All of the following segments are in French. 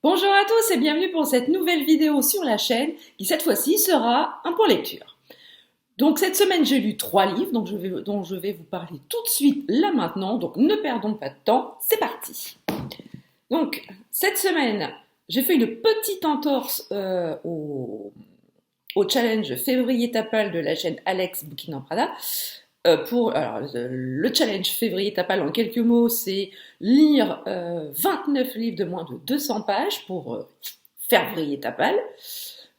Bonjour à tous et bienvenue pour cette nouvelle vidéo sur la chaîne qui cette fois-ci sera un point lecture. Donc cette semaine j'ai lu 3 livres dont je vais vous parler tout de suite là maintenant, donc ne perdons pas de temps, c'est parti. Donc cette semaine j'ai fait une petite entorse au challenge février tapal de la chaîne Alex Bouquin en Prada. Le challenge février tapal en quelques mots, c'est lire 29 livres de moins de 200 pages pour faire vriller tapal.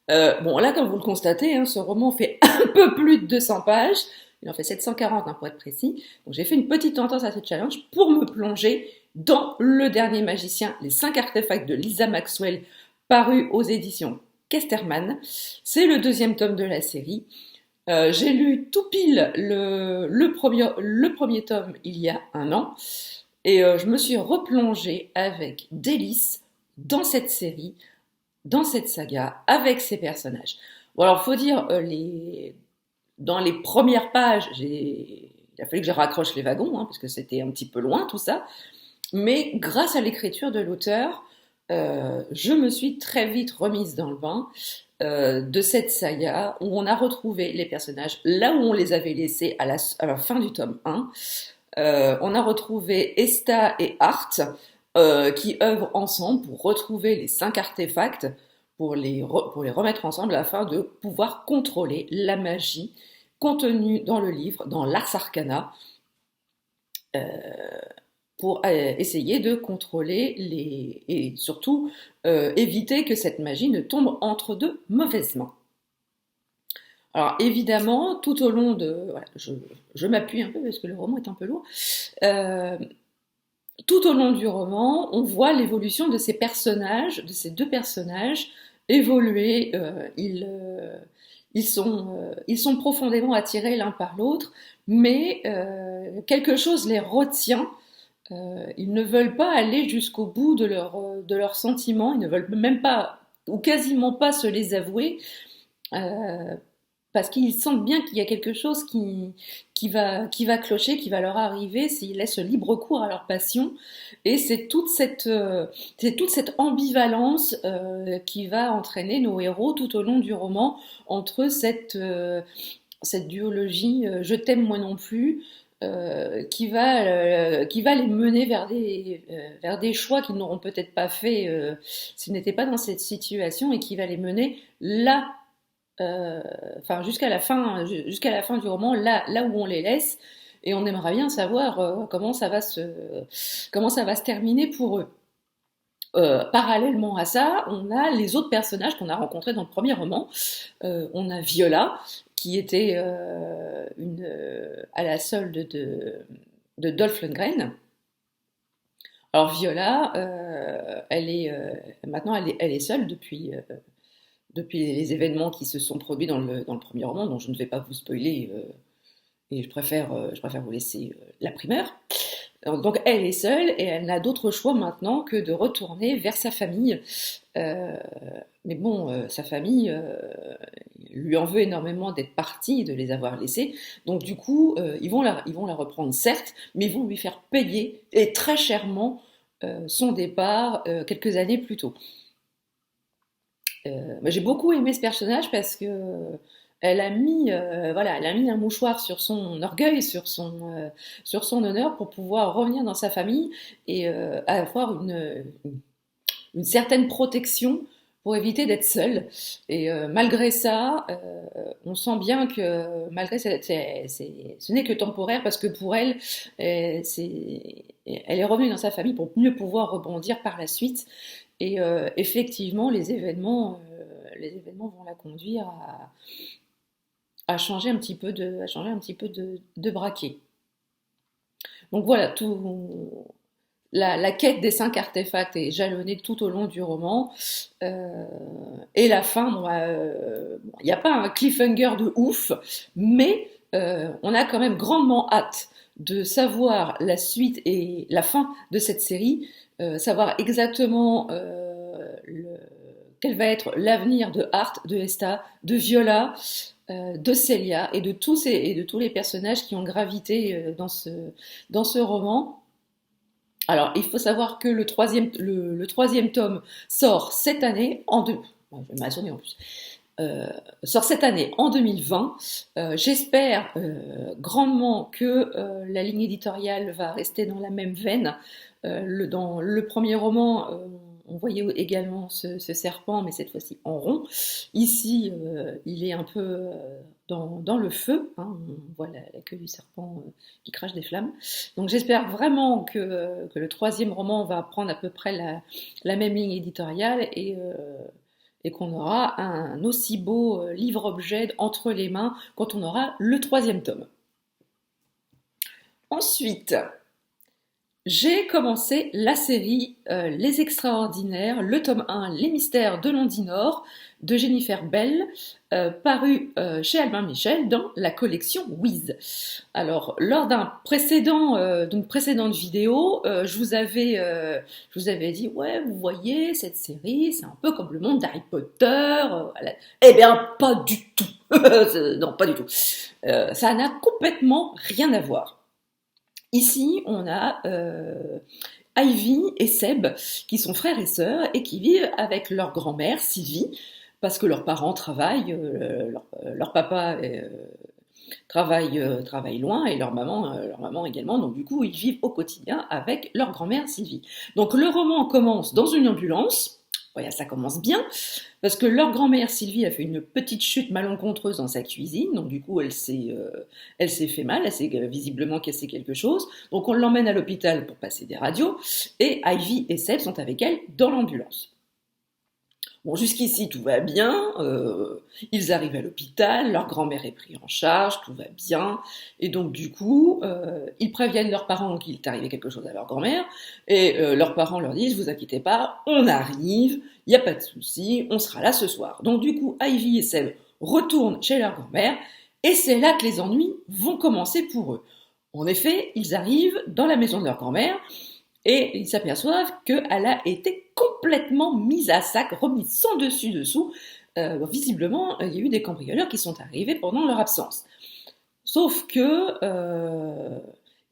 Bon, là, comme vous le constatez, hein, ce roman fait un peu plus de 200 pages. Il en fait 740 hein, pour être précis. Donc j'ai fait une petite entorse à ce challenge pour me plonger dans Le Dernier Magicien, les 5 artefacts de Lisa Maxwell, paru aux éditions Casterman. C'est le 2e tome de la série. J'ai lu tout pile le premier tome il y a un an et je me suis replongée avec délice dans cette série, dans cette saga, avec ces personnages. Bon alors faut dire, dans les premières pages, il a fallu que je raccroche les wagons, hein, parce que c'était un petit peu loin tout ça, mais grâce à l'écriture de l'auteur, je me suis très vite remise dans le bain de cette saga où on a retrouvé les personnages là où on les avait laissés à la fin du tome 1. On a retrouvé Esta et Art qui œuvrent ensemble pour retrouver les 5 artefacts, pour les remettre ensemble afin de pouvoir contrôler la magie contenue dans le livre, dans l'Ars Arcana, pour essayer de contrôler et surtout éviter que cette magie ne tombe entre de mauvaises mains. Alors évidemment, tout au long de... Voilà, je m'appuie un peu parce que le roman est un peu lourd. Tout au long du roman, on voit l'évolution de ces personnages, de ces 2 personnages, évoluer. Ils sont profondément attirés l'un par l'autre, mais quelque chose les retient. Ils ne veulent pas aller jusqu'au bout de leurs sentiments, ils ne veulent même pas, ou quasiment pas se les avouer, parce qu'ils sentent bien qu'il y a quelque chose qui va clocher, qui va leur arriver s'ils laissent libre cours à leur passion. Et c'est toute cette ambivalence qui va entraîner nos héros tout au long du roman, entre cette duologie je t'aime moi non plus, qui va les mener vers des choix qu'ils n'auront peut-être pas fait s'ils n'étaient pas dans cette situation, et qui va les mener là, jusqu'à la fin du roman, là où on les laisse, et on aimerait bien savoir comment ça va se terminer pour eux. Parallèlement à ça, on a les autres personnages qu'on a rencontrés dans le premier roman. On a Viola, qui était à la solde de Dolph Lundgren. Alors Viola, maintenant elle est seule depuis les événements qui se sont produits dans le premier roman, dont je ne vais pas vous spoiler, et je préfère vous laisser la primeur. Donc elle est seule et elle n'a d'autre choix maintenant que de retourner vers sa famille. Mais bon, sa famille lui en veut énormément d'être partie, de les avoir laissés. Donc du coup, ils vont la reprendre, certes, mais ils vont lui faire payer, et très chèrement, son départ quelques années plus tôt. J'ai beaucoup aimé ce personnage parce que elle a mis un mouchoir sur son orgueil, sur son honneur, pour pouvoir revenir dans sa famille et avoir une certaine protection pour éviter d'être seule. Et malgré ça, on sent bien que malgré ce n'est que temporaire, parce que pour elle, elle est revenue dans sa famille pour mieux pouvoir rebondir par la suite. Et effectivement, les événements vont la conduire à changer un petit peu de braquet. Donc voilà, la quête des 5 artefacts est jalonnée tout au long du roman. Et la fin, il n'y a pas un cliffhanger de ouf, mais on a quand même grandement hâte de savoir la suite et la fin de cette série, savoir exactement quel va être l'avenir de Art, de Esta, de Viola, de Celia et de tous les personnages qui ont gravité dans ce roman. Alors, il faut savoir que le troisième tome sort cette année en deux. Je vais m'assurer en plus. Sort cette année en 2020. J'espère grandement que la ligne éditoriale va rester dans la même veine. Dans le premier roman, on voyait également ce serpent, mais cette fois-ci en rond. Ici, il est un peu dans le feu. Hein, on voit la queue du serpent qui crache des flammes. Donc j'espère vraiment que le troisième roman va prendre à peu près la même ligne éditoriale et qu'on aura un aussi beau livre-objet entre les mains quand on aura le troisième tome. Ensuite, j'ai commencé la série Les Extraordinaires, le tome 1, Les Mystères de Londinor, de Jennifer Bell, paru chez Albin Michel dans la collection Wiz. Alors, lors d'une précédente vidéo, je vous avais dit, ouais, vous voyez, cette série, c'est un peu comme le monde d'Harry Potter. Voilà. Eh bien, pas du tout. Non, pas du tout. Ça n'a complètement rien à voir. Ici, on a Ivy et Seb, qui sont frères et sœurs et qui vivent avec leur grand-mère, Sylvie, parce que leurs parents travaillent, leur papa travaille loin et leur maman également, donc du coup, ils vivent au quotidien avec leur grand-mère, Sylvie. Donc le roman commence dans une ambulance. Voilà, ça commence bien, parce que leur grand-mère Sylvie a fait une petite chute malencontreuse dans sa cuisine, donc du coup elle s'est fait mal, elle s'est visiblement cassé quelque chose, donc on l'emmène à l'hôpital pour passer des radios, et Ivy et Seb sont avec elle dans l'ambulance. Bon, jusqu'ici tout va bien, ils arrivent à l'hôpital, leur grand-mère est prise en charge, tout va bien, et donc du coup, ils préviennent leurs parents qu'il est arrivé quelque chose à leur grand-mère, et leurs parents leur disent, vous inquiétez pas, on arrive, il n'y a pas de souci, on sera là ce soir. Donc du coup, Ivy et Seb retournent chez leur grand-mère, et c'est là que les ennuis vont commencer pour eux. En effet, ils arrivent dans la maison de leur grand-mère, et ils s'aperçoivent qu'elle a été complètement mise à sac, remise sans dessus-dessous. Visiblement, il y a eu des cambrioleurs qui sont arrivés pendant leur absence. Sauf que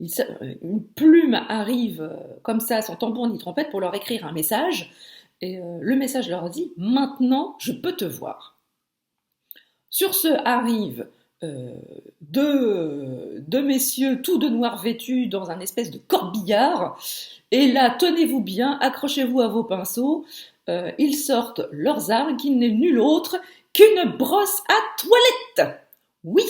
une plume arrive comme ça, sans tambour ni trompette, pour leur écrire un message. Et le message leur dit « Maintenant, je peux te voir ». Sur ce arrivent deux messieurs tout de noir vêtus dans un espèce de corbillard. Et là, tenez-vous bien, accrochez-vous à vos pinceaux, ils sortent leurs armes qui n'est nul autre qu'une brosse à toilette. Oui,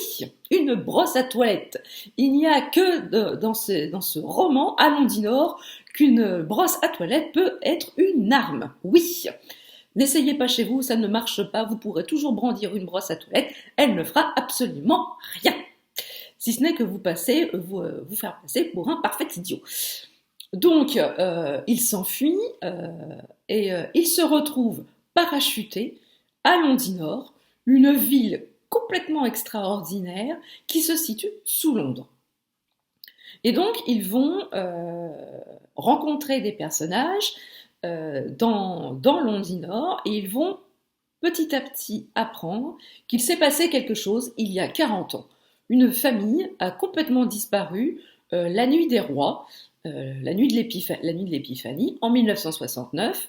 une brosse à toilette. Il n'y a que dans ce roman, à Londinor, qu'une brosse à toilette peut être une arme. Oui. N'essayez pas chez vous, ça ne marche pas, vous pourrez toujours brandir une brosse à toilette, elle ne fera absolument rien. Si ce n'est que vous faire passer pour un parfait idiot. Donc, il s'enfuit et il se retrouve parachuté à Londinor, une ville complètement extraordinaire qui se situe sous Londres. Et donc, ils vont rencontrer des personnages dans Londinor et ils vont petit à petit apprendre qu'il s'est passé quelque chose il y a 40 ans. Une famille a complètement disparu la nuit des rois, la nuit de l'Épiphanie, en 1969.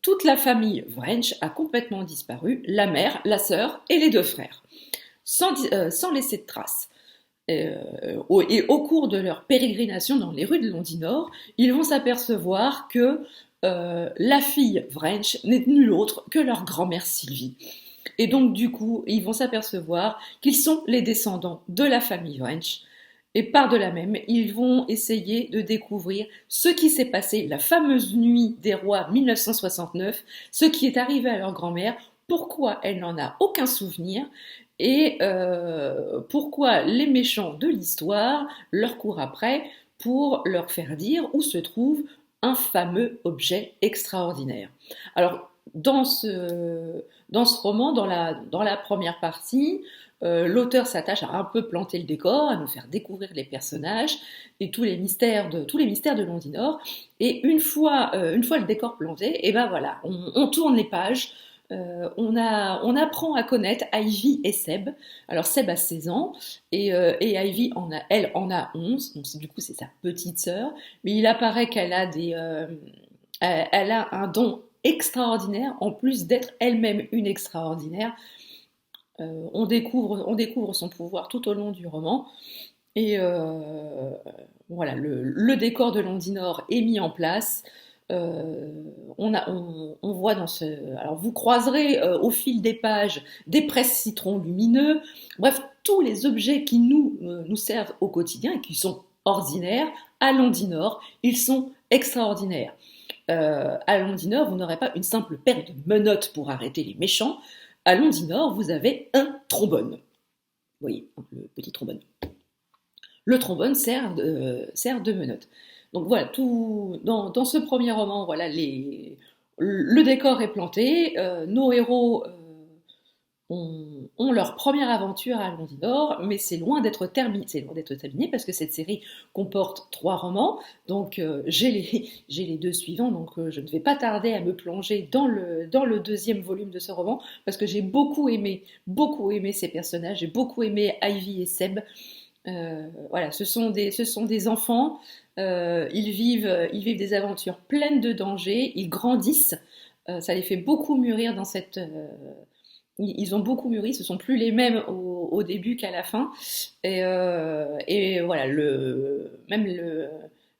Toute la famille Wrench a complètement disparu, la mère, la sœur et les deux frères, sans laisser de traces. Et au cours de leur pérégrination dans les rues de Londinor, ils vont s'apercevoir que la fille Wrench n'est nulle autre que leur grand-mère Sylvie. Et donc du coup, ils vont s'apercevoir qu'ils sont les descendants de la famille Wrench. Et par-delà même, ils vont essayer de découvrir ce qui s'est passé la fameuse nuit des rois 1969, ce qui est arrivé à leur grand-mère, pourquoi elle n'en a aucun souvenir, et pourquoi les méchants de l'histoire leur courent après pour leur faire dire où se trouve un fameux objet extraordinaire. Alors, dans ce roman, dans la première partie, l'auteur s'attache à un peu planter le décor, à nous faire découvrir les personnages et tous les mystères de Londinor. Et une fois le décor planté, et ben voilà, on tourne les pages On apprend à connaître Ivy et Seb. Alors Seb a 16 ans et Ivy elle en a 11. Donc du coup c'est sa petite sœur. Mais il apparaît qu'elle a elle a un don extraordinaire en plus d'être elle-même une extraordinaire. On découvre son pouvoir tout au long du roman. Et voilà, le décor de Londinor est mis en place. On voit dans ce. Alors vous croiserez au fil des pages des presse-citrons lumineux, bref, tous les objets qui nous servent au quotidien et qui sont ordinaires, à Londinor, ils sont extraordinaires. À Londinor, vous n'aurez pas une simple paire de menottes pour arrêter les méchants. À Londinor, vous avez un trombone. Vous voyez, le petit trombone. Le trombone sert de menottes. Donc voilà, dans ce premier roman, voilà, le décor est planté, nos héros ont leur première aventure à Londinor, mais c'est loin d'être terminé parce que cette série comporte 3 romans, donc j'ai les 2 suivants, donc je ne vais pas tarder à me plonger dans le deuxième volume de ce roman, parce que j'ai beaucoup aimé ces personnages, j'ai beaucoup aimé Ivy et Seb. Voilà, ce sont des enfants, ils vivent des aventures pleines de dangers, ils grandissent, ça les fait beaucoup mûrir dans cette. Ils ont beaucoup mûri, ce sont plus les mêmes au début qu'à la fin. Et voilà,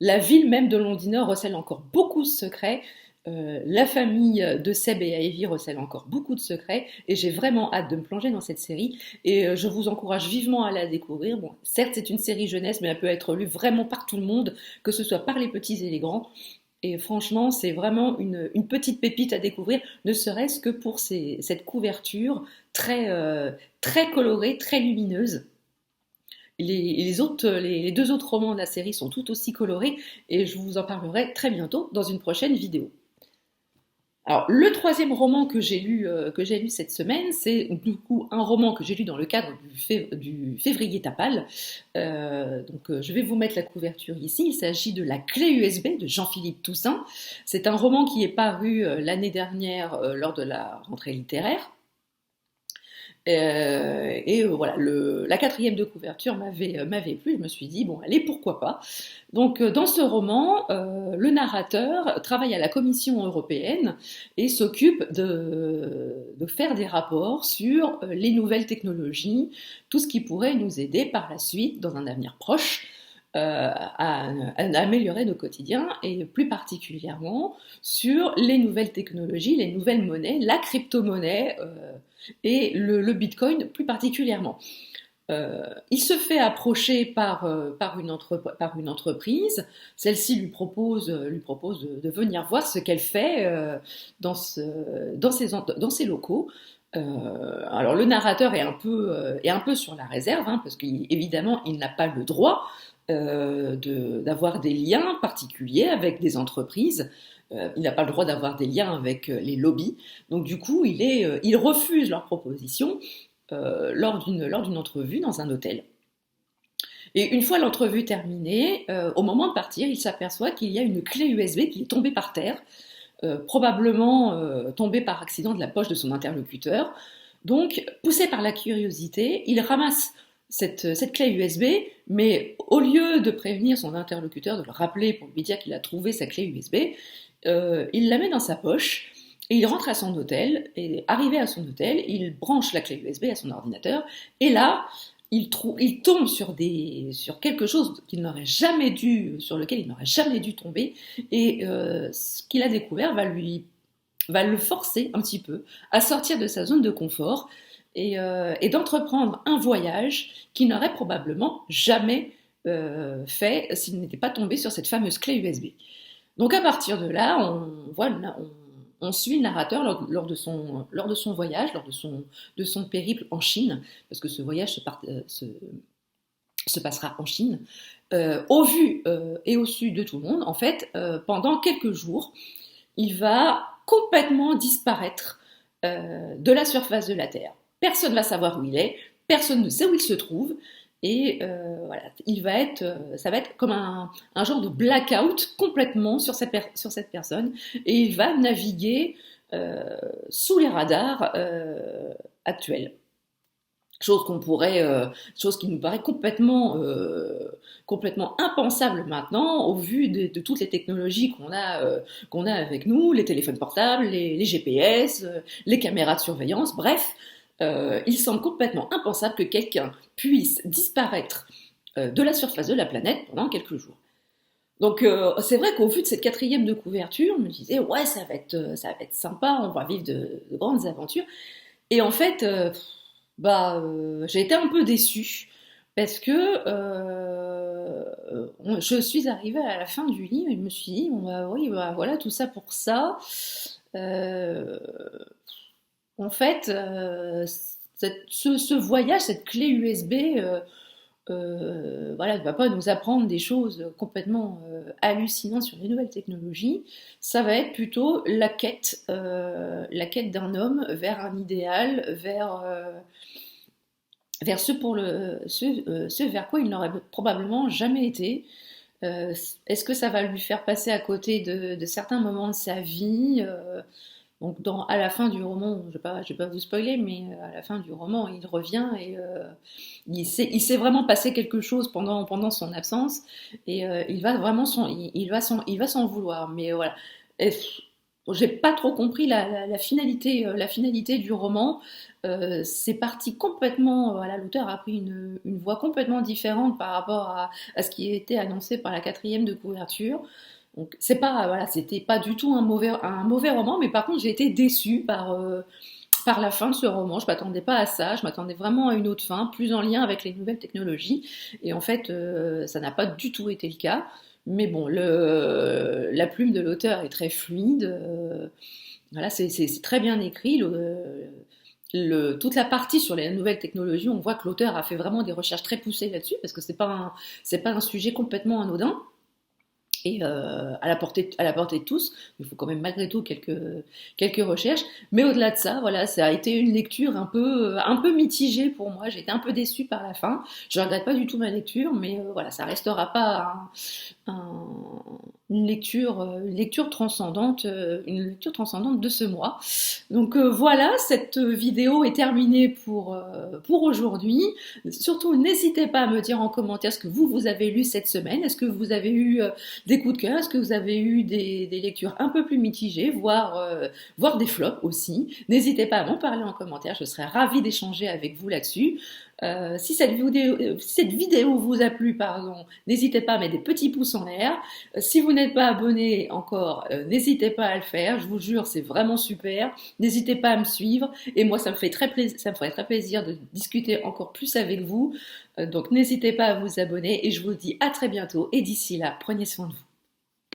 la ville même de Londinor recèle encore beaucoup de secrets. La famille de Seb et Ivy recèle encore beaucoup de secrets et j'ai vraiment hâte de me plonger dans cette série et je vous encourage vivement à la découvrir. Bon, certes c'est une série jeunesse mais elle peut être lue vraiment par tout le monde, que ce soit par les petits et les grands. Et franchement, c'est vraiment une petite pépite à découvrir, ne serait-ce que pour cette couverture très colorée, très lumineuse. Les 2 autres romans de la série sont tout aussi colorés et je vous en parlerai très bientôt dans une prochaine vidéo. Alors, le troisième roman que j'ai lu cette semaine, c'est du coup un roman que j'ai lu dans le cadre du Février Tapal. Je vais vous mettre la couverture ici. Il s'agit de La Clé USB de Jean-Philippe Toussaint. C'est un roman qui est paru l'année dernière lors de la rentrée littéraire. Voilà, la 4e de couverture m'avait plu, je me suis dit, bon, allez, pourquoi pas. Donc, dans ce roman, le narrateur travaille à la Commission européenne et s'occupe de faire des rapports sur les nouvelles technologies, tout ce qui pourrait nous aider par la suite, dans un avenir proche, à améliorer nos quotidiens et plus particulièrement sur les nouvelles technologies, les nouvelles monnaies, la crypto-monnaie et le bitcoin plus particulièrement. Il se fait approcher par une entreprise. Celle-ci lui propose de venir voir ce qu'elle fait dans ses locaux. Alors le narrateur est un peu sur la réserve, hein, parce qu'évidemment il n'a pas le droit d'avoir des liens particuliers avec des entreprises. Il n'a pas le droit d'avoir des liens avec les lobbies. Donc du coup, il refuse leur proposition lors d'une entrevue dans un hôtel. Et une fois l'entrevue terminée, au moment de partir, il s'aperçoit qu'il y a une clé USB qui est tombée par terre, probablement tombée par accident de la poche de son interlocuteur. Donc, poussé par la curiosité, il ramasse cette clé USB, mais au lieu de prévenir son interlocuteur, de le rappeler pour lui dire qu'il a trouvé sa clé USB, il la met dans sa poche et il rentre à son hôtel. Et arrivé à son hôtel, il branche la clé USB à son ordinateur. Et là, il tombe sur quelque chose sur lequel il n'aurait jamais dû tomber. Et ce qu'il a découvert va le forcer un petit peu à sortir de sa zone de confort et d'entreprendre un voyage qu'il n'aurait probablement jamais fait s'il n'était pas tombé sur cette fameuse clé USB. Donc à partir de là, on suit le narrateur lors de son voyage, lors de son périple en Chine, parce que ce voyage se passera en Chine, au vu et au su de tout le monde. En fait, pendant quelques jours, il va complètement disparaître de la surface de la Terre. Personne ne va savoir où il est, personne ne sait où il se trouve, et voilà, ça va être comme un genre de blackout complètement sur cette personne, et il va naviguer sous les radars actuels. Chose qui nous paraît complètement impensable maintenant au vu de toutes les technologies qu'on a avec nous, les téléphones portables, les GPS, les caméras de surveillance, bref, il semble complètement impensable que quelqu'un puisse disparaître de la surface de la planète pendant quelques jours. Donc c'est vrai qu'au vu de cette quatrième de couverture, je me disais ouais ça va être sympa, on va vivre de grandes aventures. Et en fait, j'ai été un peu déçue parce que je suis arrivée à la fin du livre et je me suis dit, bon, bah, oui, bah, voilà, tout ça pour ça. Euh, En fait, ce voyage, cette clé USB, voilà, ne va pas nous apprendre des choses complètement hallucinantes sur les nouvelles technologies. Ça va être plutôt la quête d'un homme vers un idéal, vers ce vers quoi il n'aurait probablement jamais été. Est-ce que ça va lui faire passer à côté de certains moments de sa vie donc à la fin du roman, je vais pas vous spoiler, mais à la fin du roman, il revient et il s'est vraiment passé quelque chose pendant son absence et il va vraiment il va s'en vouloir. Mais voilà, j'ai pas trop compris la finalité du roman. C'est parti complètement, voilà, l'auteur a pris une voie complètement différente par rapport à ce qui a été annoncé par la quatrième de couverture. Donc c'est pas voilà, c'était pas du tout un mauvais roman, mais par contre j'ai été déçue par la fin de ce roman. Je m'attendais pas à ça, je m'attendais vraiment à une autre fin, plus en lien avec les nouvelles technologies. Et en fait, ça n'a pas du tout été le cas. Mais bon, la plume de l'auteur est très fluide. Voilà, c'est très bien écrit. Toute la partie sur les nouvelles technologies, on voit que l'auteur a fait vraiment des recherches très poussées là-dessus, parce que c'est pas un sujet complètement anodin et à la portée de tous. Il faut quand même malgré tout quelques recherches. Mais au-delà de ça, voilà, ça a été une lecture un peu mitigée pour moi. J'ai été un peu déçue par la fin. Je regrette pas du tout ma lecture, mais voilà, ça restera pas une lecture transcendante de ce mois. Donc voilà, cette vidéo est terminée pour aujourd'hui. Surtout, n'hésitez pas à me dire en commentaire ce que vous avez lu cette semaine. Est-ce que vous avez eu des coups de cœur? Est-ce que vous avez eu des lectures un peu plus mitigées, voire des flops aussi? N'hésitez pas à m'en parler en commentaire, je serais ravie d'échanger avec vous là-dessus. Si cette vidéo vous a plu, pardon, n'hésitez pas à mettre des petits pouces en l'air. Si vous n'êtes pas abonné encore, n'hésitez pas à le faire. Je vous jure, c'est vraiment super. N'hésitez pas à me suivre. Et moi, ça me ferait très plaisir de discuter encore plus avec vous. Donc, n'hésitez pas à vous abonner. Et je vous dis à très bientôt. Et d'ici là, prenez soin de vous.